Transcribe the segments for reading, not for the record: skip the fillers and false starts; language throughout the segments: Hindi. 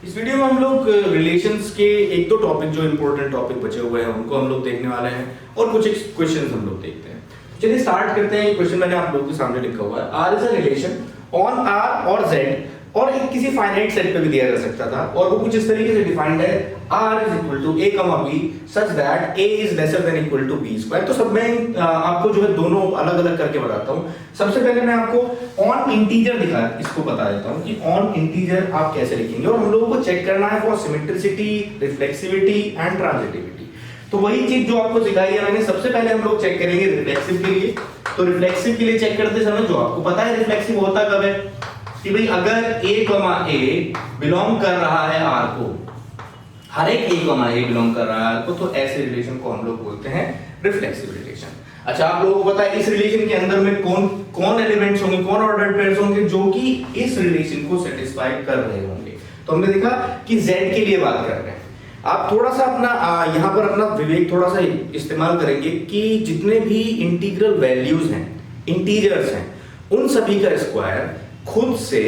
इस वीडियो में हम लोग रिलेशंस के एक दो टॉपिक जो इंपॉर्टेंट टॉपिक बचे हुए हैं उनको हम लोग देखने वाले हैं और कुछ क्वेश्चंस हम लोग देखते हैं। चलिए स्टार्ट करते हैं। ये क्वेश्चन मैंने आप लोगों के सामने लिखा हुआ है, R is a relation on R और जेड, और एक किसी फाइनाइट सेट पे भी दिया जा सकता था और वो कुछ इस तरीके से डिफाइंड है, r is equal to a comma b such that a is lesser than equal to b square. तो सब मैं आपको जो है दोनों अलग अलग करके बताता हूँ। सबसे पहले मैं आपको ऑन इंटीजर दिखा इसको बता देता हूँ कि ऑन इंटीजर आप कैसे लिखेंगे, और हम लोगों को चेक करना है for symmetricity, reflexivity and transitivity. तो वही चीज जो आपको सिखाई है मैंने। सबसे पहले हम लोग चेक करेंगे रिफ्लेक्सिव के लिए। तो रिफ्लेक्सिव के लिए चेक करते समय जो आपको पता है रिफ्लेक्सिव होता कब है कि भाई अगर a बिलोंग कर रहा है r को, हर एक a बिलोंग कर रहा है r को, तो ऐसे रिलेशन को हम लोग बोलते हैं रिफ्लेक्सिव रिलेशन। अच्छा, आप लोगों को पता है इस रिलेशन के अंदर में कौन कौन एलिमेंट्स होंगे, कौन ऑर्डर्ड पेयर्स होंगे जो कि इस रिलेशन को सेटिस्फाई कर रहे होंगे। तो हमने देखा कि z के लिए बात कर रहे हैं। आप थोड़ा सा अपना यहाँ पर अपना विवेक थोड़ा सा इस्तेमाल करेंगे कि जितने भी इंटीग्रल वैल्यूज हैं, इंटीजर्स हैं, उन सभी का स्क्वायर खुद से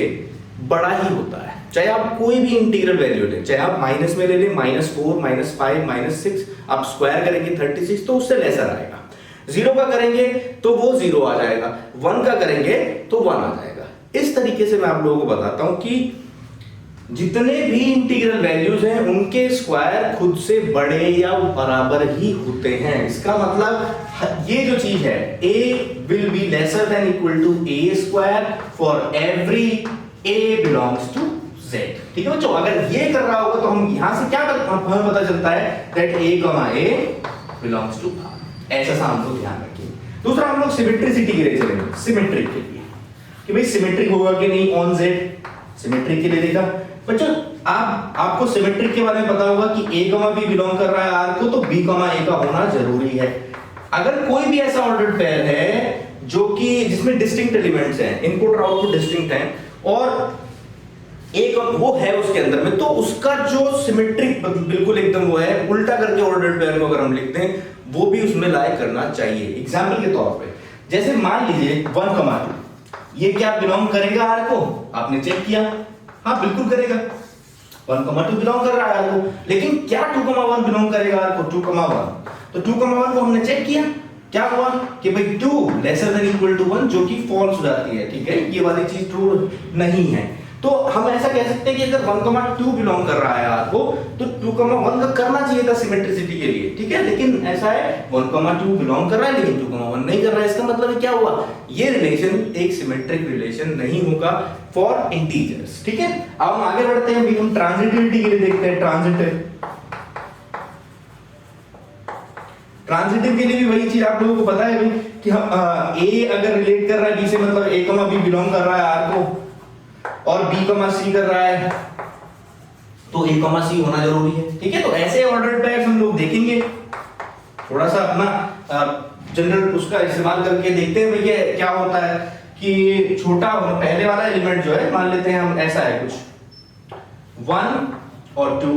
बड़ा ही होता है। चाहे आप कोई भी इंटीग्रल वैल्यू लें, चाहे आप माइनस में ले लें, -4, -5, -6, आप स्क्वायर करेंगे 36 तो उससे लेसर आएगा। 0 का करेंगे तो वो 0 आ जाएगा, 1 का करेंगे तो 1 आ जाएगा। इस तरीके से मैं आप लोगों को बताता हूं कि जितने भी इंटीग्रल वैल्यूज हैं उनके स्क्वायर खुद से बड़े या बराबर ही होते हैं। इसका मतलब ये जो चीज है a will be lesser than equal to a square for every a belongs to z। ठीक है बच्चों, अगर ये कर रहा होगा तो हम यहां से क्या हमें पता चलता है that a belongs to r। ऐसा सा हम लोग ध्यान रखिए। दूसरा हम लोग सिमेट्रिसिटी के लिए चलेंगे। सिमेट्रिक के लिए कि भाई सिमेट्रिक होगा कि नहीं ऑन z, सिमेट्रिक के लिए देखा बच्चों। आपको सिमेट्रिक के बारे में पता होगा कि a b बिलोंग कर रहा है r को, तो b a का होना जरूरी है। अगर कोई भी ऐसा ऑर्डर्ड पेयर है जो कि जिसमें डिस्टिंक्ट एलिमेंट्स हैं, इनपुट और आउटपुट डिस्टिंक्ट हैं, और एक वो है उसके अंदर में, तो उसका जो सिमेट्रिक बिल्कुल एकदम वो है, उल्टा करके ऑर्डर्ड पेयर को अगर हम लिखते हैं वो भी उसमें लाइक करना चाहिए। एग्जाम्पल के तौर पे जैसे मान लीजिए 1, 2 ये क्या बिलोंग करेगा r को? आपने चेक किया, हाँ बिल्कुल करेगा। 1, 2 बिलोंग कर रहा है r को, लेकिन क्या 2, 1 बिलोंग करेगा r को? 2, 1। तो 2, 1 को हमने चेक किया, क्या हुआ कि भाई 2 लेसर देन इक्वल टू 1, जो कि फॉल्स हो जाती है। ठीक है, ये वाली चीज ट्रू नहीं है। तो हम ऐसा कह सकते हैं कि अगर 1, 2 बिलोंग कर रहा है r को, तो 2, 1 का करना चाहिए था सिमेट्रिसिटी के लिए। ठीक है, लेकिन ऐसा है 1, 2 बिलोंग कर रहा है लेकिन 2, 1 नहीं कर रहा है। इसका मतलब क्या हुआ? ये रिलेशन एक सिमेट्रिक रिलेशन नहीं होगा फॉर इंटीजर्स। ठीक है, अब हम आगे बढ़ते हैं। भी हम ट्रांजिटिविटी के लिए देखते हैं। ट्रांजिटिव के लिए भी वही चीज आप लोगों को पता है भाई कि हम a अगर रिलेट कर रहा है b से, मतलब a b बिलोंग कर रहा है r को, और b c कर रहा है, तो a c होना जरूरी है। ठीक है, तो ऐसे ऑर्डर्ड पेयर्स हम लोग देखेंगे। थोड़ा सा अपना जनरल उसका इस्तेमाल करके देखते हैं भैया क्या होता है कि छोटा पहले वाला एलिमेंट जो है, मान लेते हैं हम ऐसा है कुछ 1 और 2,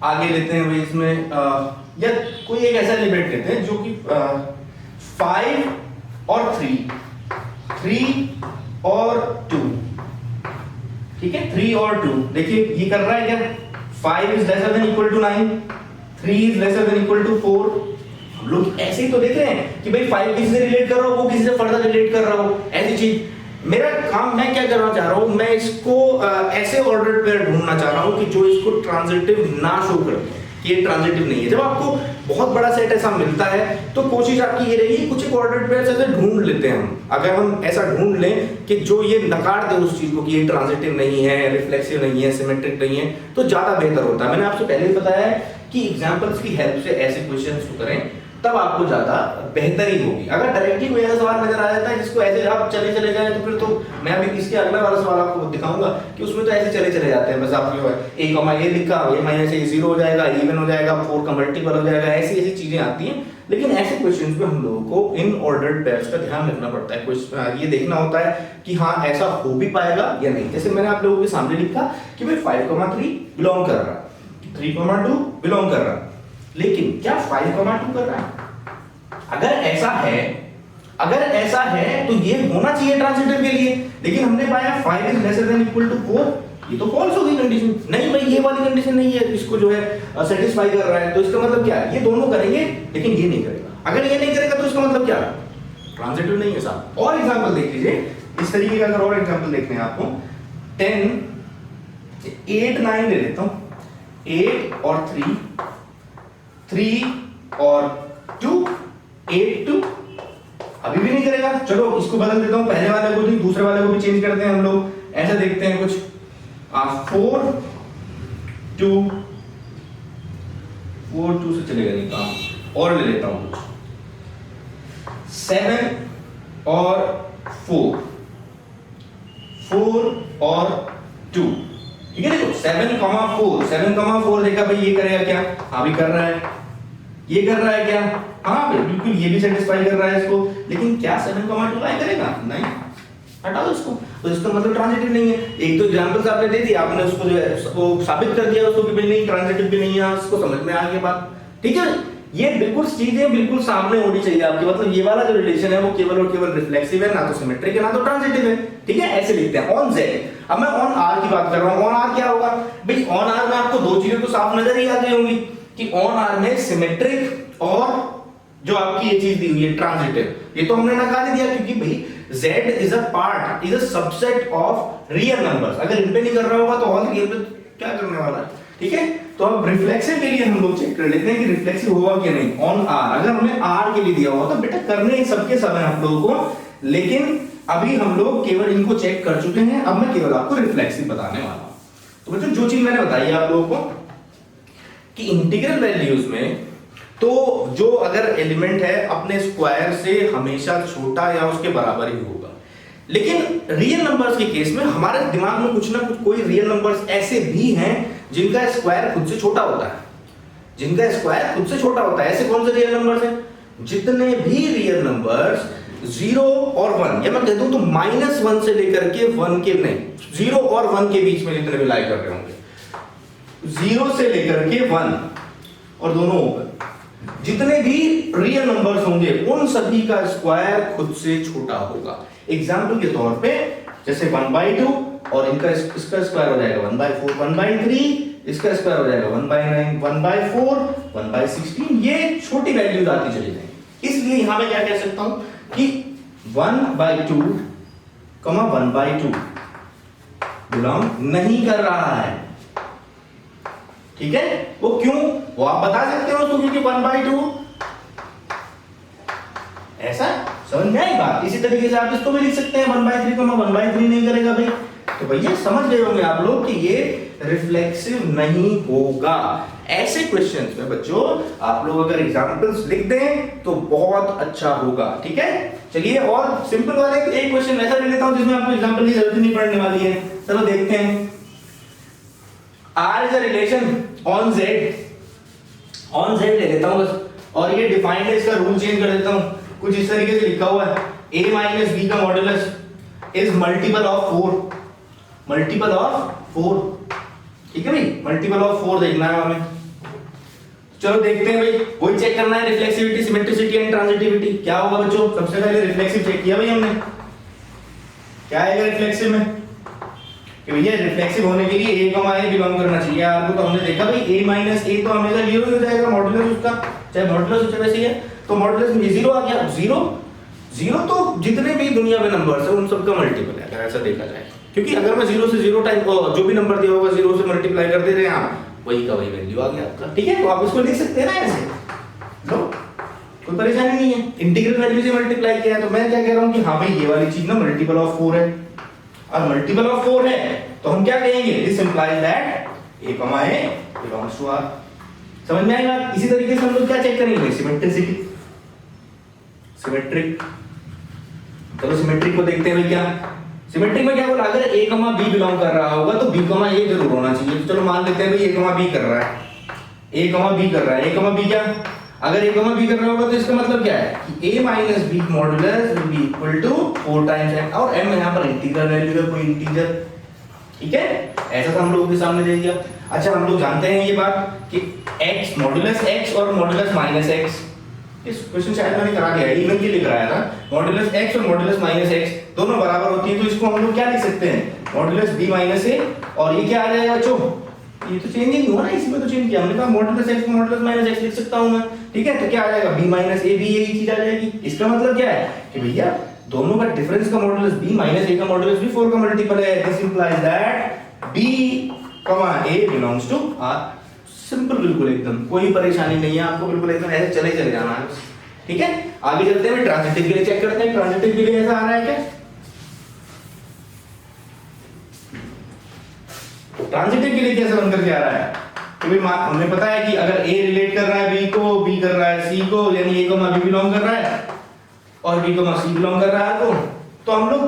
आगे लेते हैं भाई इसमें या कोई एक ऐसा एलिमेंट लेते हैं जो कि 5 और 3 और 2। ठीक है, 3 और 2 देखिए ये कर रहा है क्या? 5 is lesser than equal to 9, 3 is lesser than equal to 4। हम लोग ऐसे ही तो देख रहे हैं कि भाई 5 किसी से रिलेट कर रहा हो, वो किसी से फर्दर रिलेट कर रहा हो। ऐसी चीज मेरा काम, मैं क्या करना चाह रहा हूं, मैं इसको ऐसे ऑर्डर्ड पेयर ढूंढना चाह रहा हूं कि जो इसको ट्रांजिटिव ना शो करे कि ये ट्रांजिटिव नहीं है। जब आपको बहुत बड़ा सेट ऐसा मिलता है तो कोशिश आपकी ये रहेगी कुछ एक ऑर्डर्ड पेयर ऐसे ढूंढ लेते हैं हम। अगर हम ऐसा ढूंढ लें कि जो ये नकार दे उस चीज को कि ये ट्रांजिटिव नहीं है, रिफ्लेक्सिव नहीं है, सिमेट्रिक नहीं है, तो ज्यादा बेहतर होता है। मैंने आपसे पहले ही बताया है कि एग्जांपल्स की हेल्प से ऐसे क्वेश्चंस को करें तब आपको ज्यादा बेहतरी होगी। अगर डायरेक्टली कोई ऐसा सवाल नजर आ जाता है जिसको ऐसे आप चले जाए, तो फिर तो मैं अभी इसके अगला वाला सवाल आपको दिखाऊंगा कि उसमें तो ऐसे चले जाते हैं। बस आपको a लिखा, a - 0 हो जाएगा, इवन हो जाएगा, 4 का मल्टीपल हो जाएगा, ऐसी चीजें आती हैं। लेकिन ऐसे क्वेश्चंस में हम लोगों को इन ऑर्डर्ड पेयर्स का ध्यान रखना पड़ता है। ये देखना होता है कि हाँ ऐसा हो भी पाएगा या नहीं। जैसे मैंने आप लोगों के सामने लिखा कि भाई 5, 3 बिलोंग कर रहा है, 3, 2 बिलोंग कर रहा है, लेकिन क्या 5, 2 कर रहा है? अगर ऐसा है तो ये होना चाहिए ट्रांजिटिव के लिए, लेकिन हमने पाया 5 is lesser than equal to 4, ये तो फॉल्स हो गई कंडीशन। नहीं भाई ये वाली कंडीशन नहीं है, इसको जो है सेटिस्फाई कर रहा है, तो इसका मतलब क्या है, ये दोनों करेंगे लेकिन ये नहीं करेगा। अगर ये नहीं करेगा तो इसका मतलब क्या है, ट्रांजिटिव नहीं है साहब। और एग्जांपल देख लीजिए इस तरीके का, अगर और एग्जांपल देखने हैं आपको 10 8 9 ले लेता हूं, 8 और 3 3 और 2 8 2, अभी भी नहीं करेगा। चलो इसको बदल देता हूं, पहले वाले को नहीं दूसरे वाले को भी चेंज करते हैं हम लोग। ऐसा देखते हैं कुछ 4 2 से चलेगा नहीं काम, और ले लेता हूं कुछ 7 और 4 और 2, ठीक है। देखो 7,4 देखा भाई ये करेगा क्या, हाँ भी कर रहा है, ये कर रहा है क्या, हाँ बिल्कुल ये भी सेटिस्फाई कर रहा है इसको, लेकिन क्या 7,2 लाइन करेगा, नहीं, हटाओ इसको। तो इसका मतलब ट्रांजिटिव नहीं है। एक तो एग्जांपल्स आपने दे दी, आपने उसको जो है वो साबित कर दिया उसको कि भाई नहीं ट्रांजिटिव भी नहीं है, उसको समझ में आ गई बात, ठीक है। ये बिल्कुल चीजें बिल्कुल सामने होनी चाहिए आपके, मतलब ये वाला जो रिलेशन है वो केवल और केवल रिफ्लेक्सिव है, ना तो सिमेट्रिक है ना तो ट्रांजिटिव है, ठीक है। ऐसे लिखते हैं ऑन Z। अब मैं ऑन R की बात कर रहा हूं, ऑन R क्या होगा भाई, ऑन R में आपको दो चीजें तो साफ नजर ही आ गई होंगी कि ऑन R में सिमेट्रिक और जो आपकी ये चीज दी हुई है ट्रांजिटिव, ये तो हमने नकार दिया क्योंकि भाई Z is a part, is a subset of real numbers. अगर इन पे नहीं कर रहा होगा तो ऑल रियल पे क्या करने वाला है, ठीक है। तो अब रिफ्लेक्सिव के लिए हम लोग चेक कर लेते हैं कि रिफ्लेक्सिव होगा कि नहीं ऑन R। अगर हमने R के लिए दिया हुआ तो बेटा करने सबके सब है हम लोगों को, लेकिन अभी हम लोग केवल इनको चेक कर चुके हैं, अब मैं केवल आपको रिफ्लेक्सिव बताने वाला हूं। तो बच्चों जो चीज मैंने बताई आप लोगों को कि इंटीग्रल वैल्यूज में तो जो अगर एलिमेंट है अपने स्क्वायर से हमेशा छोटा या उसके बराबर ही होगा, लेकिन रियल नंबर्स के केस में हमारे दिमाग में कुछ ना कुछ कोई रियल नंबर्स ऐसे भी हैं जिनका स्क्वायर खुद से छोटा होता है, जिनका स्क्वायर खुद से छोटा होता है। ऐसे कौन से रियल नंबर्स हैं, जितने भी रियल नंबर्स 0 और 1, या मैं कह दूं तो -1 से लेकर के 1 के, नहीं 0 और 1 के बीच में जितने भी लाई कर रहे होंगे, 0 से लेकर के 1 और दोनों ओपन, जितने भी रियल नंबर्स होंगे उन सभी का स्क्वायर खुद से छोटा होगा। एग्जांपल के तौर पे जैसे 1/2 और इनका इसका स्क्वायर हो जाएगा 1/4, 1/3 इसका स्क्वायर हो जाएगा 1/9, 1/4, 1/16, ये छोटी वैल्यूज आती चली जाएंगी। इसलिए यहां मैं क्या कह सकता हूं कि 1/2, 1/2 बिलोंग नहीं कर रहा है, ठीक है। वो क्यों, वो आप बता सकते हो उसको, क्योंकि 1/2 ऐसा समझ में आई बात। इसी तरीके से आप इसको भी लिख सकते हैं 1/3 को 1/3 नहीं करेगा भाई, तो भैया समझ गए होंगे आप लोग कि ये रिफ्लेक्सिव नहीं होगा। ऐसे क्वेश्चंस में बच्चों आप लोग अगर एग्जांपल्स लिख दें तो बहुत अच्छा होगा, ठीक है। चलिए और सिंपल वाले एक क्वेश्चन ऐसा ले लेता हूं जिसमें आपको एग्जांपल की जरूरत नहीं पड़ने वाली है। चलो देखते हैं। R is a relation on Z, on Z ले लेता हूं बस, और ये डिफाइंड है, इसका रूल चेंज कर देता हूं, कुछ इस तरीके से लिखा हुआ है a minus b का modulus is multiple of 4, multiple of 4, ठीक है भाई, मल्टीपल ऑफ 4 देखना है हमें। चलो देखते हैं भाई, वही चेक करना है रिफ्लेक्सिविटी, सिमेट्रिसिटी एंड ट्रांजिटिविटी। क्या होगा बच्चों, सबसे पहले रिफ्लेक्सिव चेक किया भाई हमने, क्या आएगा रिफ्लेक्सिव में कि भैया रिफ्लेक्सिव होने के लिए a, a बिलोंग करना चाहिए आपको। तो हमने देखा भाई a माइनस a तो हमेशा 0 ही हो जाएगा, मॉडुलस उसका चाहे मॉडुलस उसे वैसे ही है, तो मॉडुलस में 0 आ गया। 0 तो जितने भी दुनिया में नंबर्स है उन सबका मल्टीपल है अगर ऐसा देखा जाए, क्योंकि अगर मैं 0 से 0 टाइम जो भी नंबर दिया होगा 0 से मल्टीप्लाई कर दे रहे हैं आप, वही का वही वैल्यू आ गया आपका, ठीक है। तो आप इसको लिख सकते हैं ना ऐसे, लो कोई परेशानी नहीं है, इंटीग्रल वैल्यू से मल्टीप्लाई किया है। तो मैं क्या कह रहा हूं कि हाँ भाई ये वाली चीज ना मल्टीपल ऑफ 4 है, और मल्टीपल ऑफ 4 है तो हम क्या कहेंगे, this implies that a, a belongs to R। समझ में आई बात। इसी तरीके से हम लोग क्या चेक करेंगे, सिमेट्रिसिटी, सिमेट्रिक। चलो सिमेट्रिक को देखते हैं भाई, क्या सिमेट्रिक में क्या बोला, अगर a, b बिलोंग कर रहा होगा तो b, a जरूर होना चाहिए। तो चलो मान लेते हैं भाई a, b कर रहा है, a, b कर रहा है, a, b क्या, अगर a, b कर रहा होगा तो इसका मतलब क्या है कि a minus b modulus will be equal to 4 times m, और m यहां पर इंटीग्रल वैल्यू है, कोई इंटीजर, ठीक है। ऐसा तो हम लोगों के सामने दे दिया। अच्छा हम लोग जानते हैं ये बात कि x मॉडुलस x और मॉडुलस माइनस x, इस क्वेश्चन शायद मैंने करा दिया है, इवन के लिए कराया था, मॉडुलस x और मॉडुलस माइनस x दोनों बराबर होती है, तो इसको हम लोग क्या लिख सकते हैं, मॉडुलस b माइनस a, और ये क्या आ जाएगा बच्चों, ये तो चेंज नहीं हुआ ना, इसी में तो चेंज किया हमने, कहा मॉडुलस x को मॉडुलस माइनस x लिख सकता हूं मैं, ठीक है। तो क्या आ जाएगा b माइनस a, भी यही चीज आ जाएगी। इसका मतलब क्या है कि भैया दोनों का डिफरेंस का मॉडुलस b माइनस a का मॉडुलस भी 4 का मल्टीपल है। This implies that b a belongs to r। Simple, बिल्कुल एकदम कोई परेशानी नहीं है आपको, बिल्कुल एकदम ऐसे चले जाना है, ठीक है। आगे चलते हैं, ट्रांजिटिव के लिए चेक करते हैं, ट्रांजिटिव के लिए ऐसा आ रहा है क्या, ट्रांजिटिव के लिए कैसे बनकर के आ रहा है, तो भाई हमें पता है कि अगर a रिलेट कर रहा है b को, b कर रहा है c को, यानी a b बिलोंग कर रहा है और b c बिलोंग कर रहा है, तो हम लोग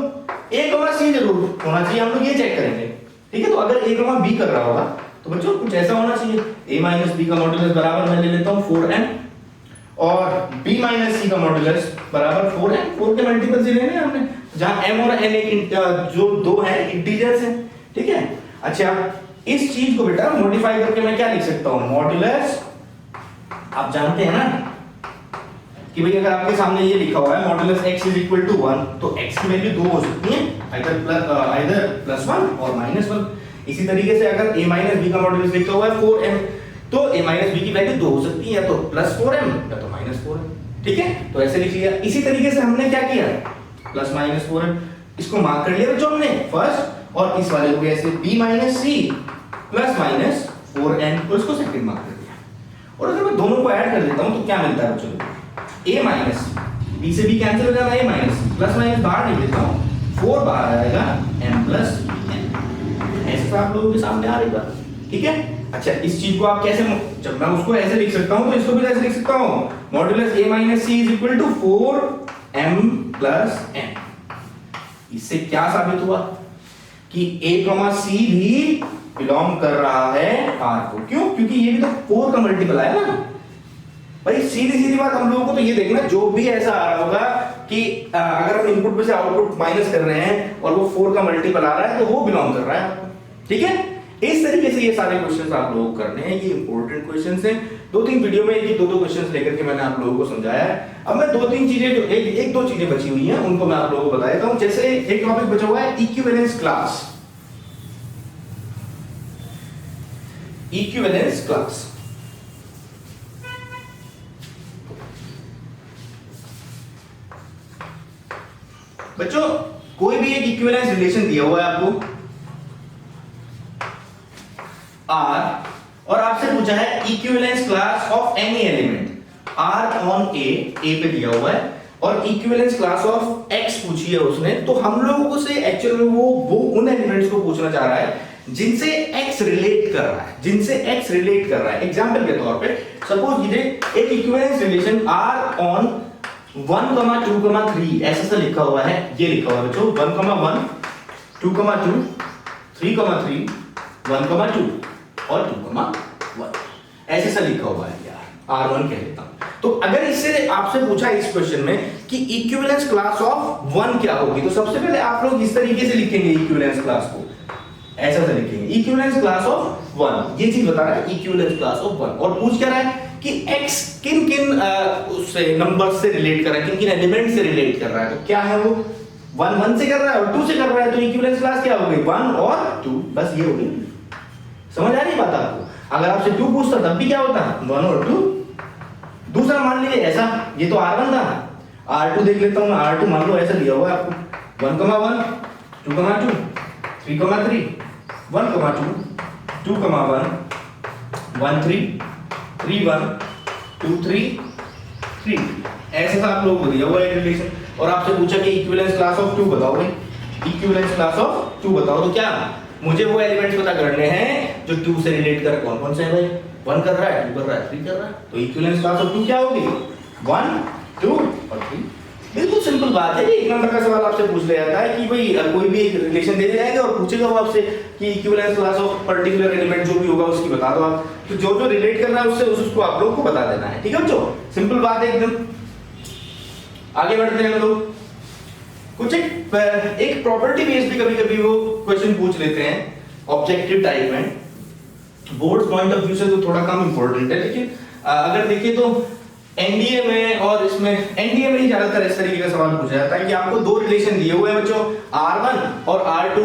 a c जरूर होना चाहिए, हम लोग ये चेक करेंगे, ठीक है। तो अगर a b कर रहा होगा तो बच्चों कुछ ऐसा होना चाहिए, a माइनस b का मॉडुलस बराबर मैं ले लेता हूं 4m, और b माइनस c का मॉडुलस बराबर 4m, 4 के मल्टीपल से लेने हैं हमने, जहां m और n एक जो दो हैं इंटीजर्स हैं, ठीक है। अच्छा, इस चीज को बेटा मॉडिफाई करके मैं क्या लिख सकता हूं, मॉडुलस, आप जानते हैं ना कि भाई अगर आपके सामने ये लिखा हुआ है modulus x is equal to 1, तो x की वैल्यू दो हो सकती है, आइदर प्लस 1 और माइनस 1। इसी तरीके से अगर a माइनस b का मॉडुलस लिखा हुआ है 4m, तो a माइनस b की वैल्यू दो हो सकती है, या तो प्लस 4m या तो माइनस 4m, ठीक है। तो ऐसे लिख लिया। इसी तरीके से हमने क्या किया, प्लस माइनस 4m, इसको मार्क कर लिया बच्चों हमने फर्स्ट, और इस वाले को ऐसे b minus c plus minus 4n, तो इसको सेकंड मार्क कर दिया। और अगर मैं दोनों को ऐड कर देता हूं तो क्या मिलता है बच्चों, a माइनस b से b कैंसिल हो जाएगा, a माइनस प्लस माइनस बाहर निकल देता हूं, 4 बाहर आएगा m प्लस n, ऐसे आप लोगों के सामने आ रही बात, ठीक है। अच्छा, इस चीज को आप कैसे, जब मैं उसको ऐसे लिख सकता हूं तो इसको भी ऐसे लिख सकता हूं, modulus a minus c is equal to 4m plus n। इससे क्या साबित हुआ कि a c भी बिलोंग कर रहा है r को। क्यों? क्योंकि ये भी तो 4 का मल्टीपल आया ना भाई। सीधी सीधी बात, हम लोगों को तो ये देखना, जो भी ऐसा आ रहा होगा कि अगर हम इनपुट में से आउटपुट माइनस कर रहे हैं और वो 4 का मल्टीपल आ रहा है, तो वो बिलोंग कर रहा है, ठीक है। इस तरीके से ये सारे क्वेश्चंस आप लोगों को करने हैं, ये इंपॉर्टेंट क्वेश्चंस हैं। 2-3 वीडियो में एक दो क्वेश्चंस लेकर के मैंने आप लोगों को समझाया है। अब मैं 2-3 चीजें, जो एक दो चीजें बची हुई हैं, उनको मैं आप लोगों को बता देता हूं। जैसे एक टॉपिक बचा हुआ है इक्विवेलेंस क्लास, इक्विवेलेंस क्लास। बच्चों, कोई भी एक इक्विवेलेंस रिलेशन दिया हुआ है आपको R, और आपसे पूछा है equivalence class of any element R on A पे दिया हुआ है, और इक्विवेलेंस क्लास ऑफ X पूछी है उसने, तो हम लोगों को से एक्चुअल में वो उन एलिमेंट्स को पूछना चाह रहा है जिनसे X रिलेट कर रहा है, जिनसे X रिलेट कर रहा है। एग्जांपल के तौर पे सपोज कीजिए एक इक्विवेलेंस रिलेशन R ऑन 1, 2, 3 ऐसा सा लिखा हुआ है, ये लिखा हुआ है बच्चों 1, 1, 2, 2, 3, 3, 1, 2 और 2, 1 ऐसे सा लिखा हुआ है यार, R1 कह लेता हूं। तो अगर इससे आपसे पूछा इस क्वेश्चन में कि इक्विवेलेंस क्लास ऑफ 1 क्या होगी, तो सबसे पहले आप लोग इस तरीके से लिखेंगे इक्विवेलेंस क्लास को, ऐसा से लिखेंगे इक्विवेलेंस क्लास ऑफ 1, ये चीज बता रहा है इक्विवेलेंस क्लास ऑफ 1। और पूछ क्या रहा है कि x किन किन उससे नंबर्स से रिलेट कर रहा है, किन किन एलिमेंट से रिलेट कर रहा है, तो क्या है वो 1 1 से कर रहा है और 2 से कर रहा है, तो इक्विवेलेंस क्लास क्या हो गई 1 और 2, बस ये हो गई। समझ आ रही बात आपको? अगर आपसे 2 पूछता तब भी क्या होता 1 और 2। दूसरा मान लीजिए ऐसा, ये तो R1 था, R2 देख लेता हूं, R2 मान लो ऐसा दिया हुआ है आपको 1, 1, 2, 2, 3, 3, 1, 2, 2, 1, 1, 3, 3, 1, 2, 3, 3 ऐसा आप लोगों को दिया हुआ है रिलेशन, और आपसे पूछा कि इक्विवेलेंस क्लास ऑफ 2 बताओ भाई, इक्विवेलेंस क्लास ऑफ 2 बताओ, तो क्या मुझे वो एलिमेंट्स पता करने हैं जो 2 से रिलेट कर, कौन कौन से हैं भाई, 1 कर रहा है, 2 कर रहा है, 3 कर रहा है, तो इक्विवेलेंस क्लास ऑफ 2 क्या होगी 1, 2 और 3। बिल्कुल सिंपल बात है। एक नंबर का सवाल आपसे पूछ लिया जाता है कि भाई कोई भी एक रिलेशन दे दिया जाएगा और पूछेगा वो आपसे कि equivalence class of particular element जो भी होगा उसकी बता दो आप, तो जो रिलेट कर रहा है उससे उसको आप लोग को बता देना है, ठीक है बच्चों, सिंपल बात है एकदम। आगे बढ़ते हैं हम लोग, कुछ एक प्रॉपर्टी बेस्ड भी कभी-कभी वो क्वेश्चन पूछ लेते हैं ऑब्जेक्टिव टाइप में, बोर्ड पॉइंट ऑफ व्यू से तो थोड़ा कम इंपॉर्टेंट है, लेकिन अगर देखिए तो एनडीए में और इसमें एनडीए में ही ज्यादातर इस तरीके का सवाल पूछा जाता है कि आपको 2 रिलेशन दिए हुए हैं बच्चों, R1 और R2,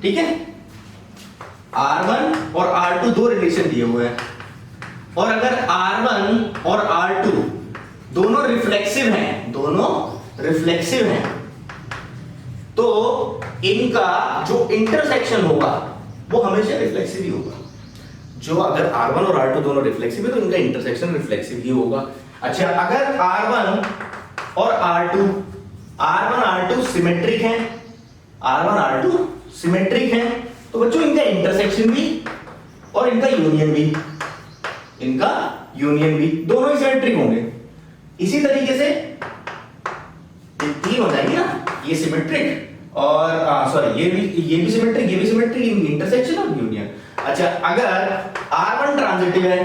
ठीक है, R1 और R2 दो रिलेशन दिए हुए हैं, और अगर R1 और R2 दोनों रिफ्लेक्सिव हैं, तो इनका जो इंटरसेक्शन होगा वो हमेशा रिफ्लेक्सिव ही होगा। जो अगर R1 और R2 दोनों रिफ्लेक्सिव है तो इनका इंटरसेक्शन रिफ्लेक्सिव ही होगा। अच्छा, अगर R1 और R2 सिमेट्रिक हैं, तो बच्चों इनका इंटरसेक्शन भी और इनका यूनियन भी दोनों ही सिमेट्रिक होंगे। इसी तरीके से तीन हो जाएंगे ना, ये सिमेट्रिक और ये भी सिमेट्रिक, इंटरसेक्शन और यूनियन। अच्छा, अगर R1 ट्रांजिटिव है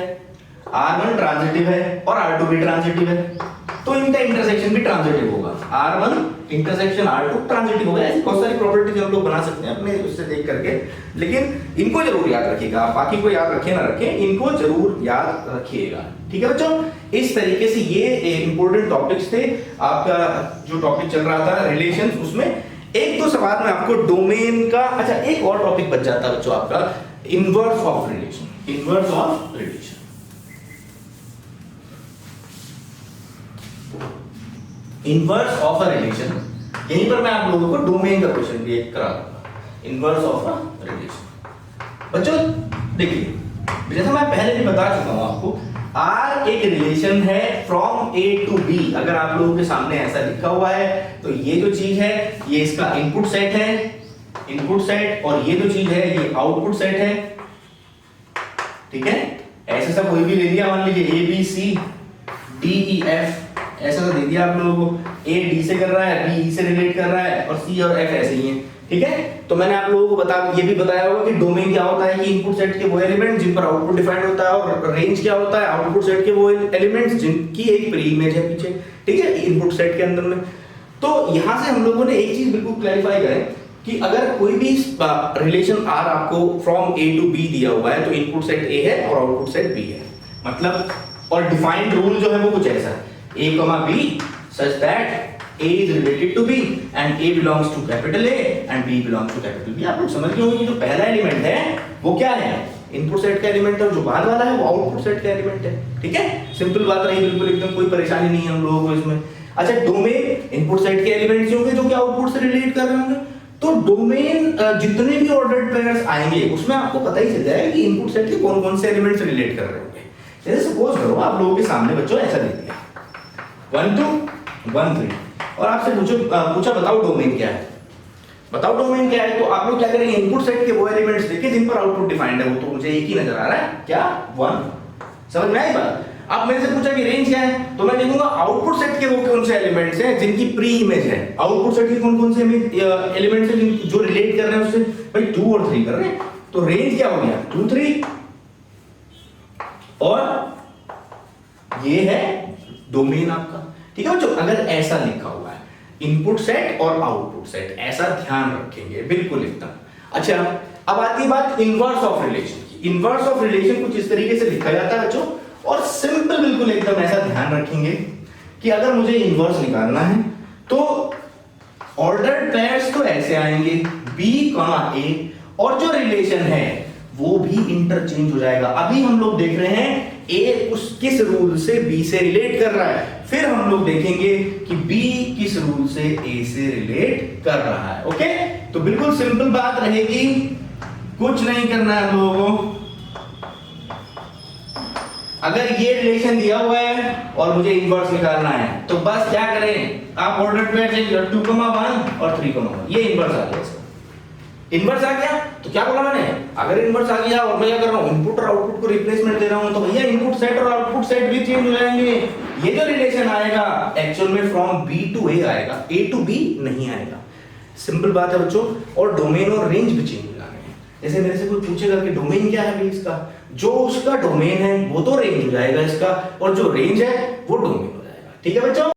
और R2 भी ट्रांजिटिव है, तो इनका इंटरसेक्शन भी ट्रांजिटिव होगा। R1 इंटरसेक्शन R2 ट्रांजिटिव होगा। ऐसी बहुत सारी प्रॉपर्टीज हम लोग बना सकते हैं अपने उससे देख करके, लेकिन इनको जरूर याद रखिएगा। बाकी को याद रखें ना रखें, इनको जरूर याद रखिएगा। ठीक है बच्चों, इस तरीके से ये इंपॉर्टेंट टॉपिक्स थे। आपका जो टॉपिक चल रहा था रिलेशंस, उसमें एक दो सवाल में आपको डोमेन का, अच्छा एक और टॉपिक बच जाता है बच्चों आपका, inverse of relation. Inverse of a relation, यहीं पर मैं आप लोगों को डोमेन का क्वेश्चन भी एक करा दूंगा। इनवर्स ऑफ अ रिलेशन बच्चों देखिए, जैसा मैं पहले भी बता चुका हूं आपको, R एक रिलेशन है फ्रॉम A टू B। अगर आप लोगों के सामने ऐसा लिखा हुआ है तो ये जो चीज है ये इसका इनपुट सेट, और ये जो चीज है ये आउटपुट सेट है। ठीक है, ऐसे सब कोई भी ले लिया, मान लीजिए A B C D E F ऐसा तो दे दिया आप लोगों को। A D से कर रहा है, B E से रिलेट कर रहा है, और C और F ऐसे ही हैं। ठीक है, तो मैंने आप लोगों को ये भी बताया होगा कि डोमेन क्या होता है, कि इनपुट सेट के वो एलिमेंट जिन पर आउटपुट डिफाइंड होता है, और रेंज क्या होता है, आउटपुट सेट के वो एलिमेंट्स जिनकी एक प्री इमेज है पीछे। ठीक है, इनपुट सेट के अंदर में। तो यहां से हम लोगों ने एक चीज बिल्कुल क्लैरिफाई करें कि अगर कोई भी रिलेशन R आपको फ्रॉम A टू B दिया हुआ है, तो इनपुट सेट A है और आउटपुट सेट B है, मतलब, और डिफाइंड रूल जो है वो कुछ ऐसा है, A, B such that A is related to B and A belongs to capital A and B belongs to capital B। आप लोग समझ गए होंगे कि जो पहला एलिमेंट है वो क्या है, इनपुट सेट का एलिमेंट है, और जो बाद वाला है वो आउटपुट सेट का एलिमेंट है। ठीक है, सिंपल बात रही, बिल्कुल एकदम कोई परेशानी नहीं है हम लोगों को इसमें। अच्छा, डोमेन इनपुट सेट के एलिमेंट्स होंगे जो कि आउटपुट से रिलेट कर रहे होंगे, तो डोमेन जितने भी ऑर्डर्ड पेयर्स आएंगे उसमें आपको पता ही चल जाएगा कि इनपुट सेट के कौन कौन से एलिमेंट्स रिलेट कर रहे होंगे। जैसे सपोज करो आप लोगों के सामने बच्चों ऐसा दे दिया 1 2 1 3, और आपसे पूछा बताओ डोमेन क्या है, तो आप लोग क्या करेंगे, इनपुट सेट के वो एलिमेंट्स देखें जिन पर आउटपुट डिफाइंड है, वो तो मुझे एक ही नजर आ रहा है, क्या 1। समझ में आई बात? अब मेरे से पूछा कि रेंज क्या है, तो मैं देखूंगा आउटपुट सेट के वो कौन से एलिमेंट्स हैं जिनकी प्री इमेज है, आउटपुट सेट के कौन कौन से एलिमेंट्स हैं जो रिलेट कर रहे हैं उससे, भाई 2 और 3 कर रहे हैं, तो रेंज क्या हो गया 2 3, और ये है डोमेन आपका। ठीक है बच्चों, अगर ऐसा लिखा हुआ है इनपुट सेट और आउटपुट सेट, ऐसा ध्यान रखेंगे बिल्कुल एकदम। अच्छा, अब आती है बात इनवर्स ऑफ रिलेशन की। इनवर्स ऑफ रिलेशन कुछ इस तरीके से लिखा जाता है बच्चों, और सिंपल बिल्कुल एकदम ऐसा ध्यान रखेंगे कि अगर मुझे इनवर्स निकालना है तो ऑर्डर्ड पेयर्स तो ऐसे आएंगे B, A, और जो रिलेशन है वो भी इंटरचेंज हो जाएगा। अभी हम लोग देख रहे हैं A किस रूल से B से रिलेट कर रहा है, फिर हम लोग देखेंगे कि B किस रूल से A से रिलेट कर रहा है। ओके, तो बिल्कुल सिंपल बात रहेगी, कुछ नहीं करना है हम लोगों को। अगर ये रिलेशन दिया हुआ है और मुझे इनवर्स निकालना है तो बस क्या करें, आप ऑर्डर पेयर चेंज 2,1 और 3,1, ये इनवर्स आ गया। इसका इनवर्स आ गया तो क्या बोला मैंने, अगर इनवर्स आ गया और मैं क्या कर रहा हूं, इनपुट और आउटपुट को रिप्लेसमेंट दे रहा हूं, तो भैया इनपुट सेट और आउटपुट सेट भी चेंज हो जाएंगे। ये जो रिलेशन आएगा एक्चुअल में फ्रॉम B टू A आएगा, A टू B नहीं आएगा। सिंपल बात है बच्चों, और डोमेन और रेंज भी चेंज हो जाने हैं। जैसे मेरे से कोई पूछेगा कि डोमेन क्या है इसका, जो उसका डोमेन है वो तो रेंज हो जाएगा इसका, और जो रेंज है वो डोमेन हो जाएगा। ठीक है बच्चों।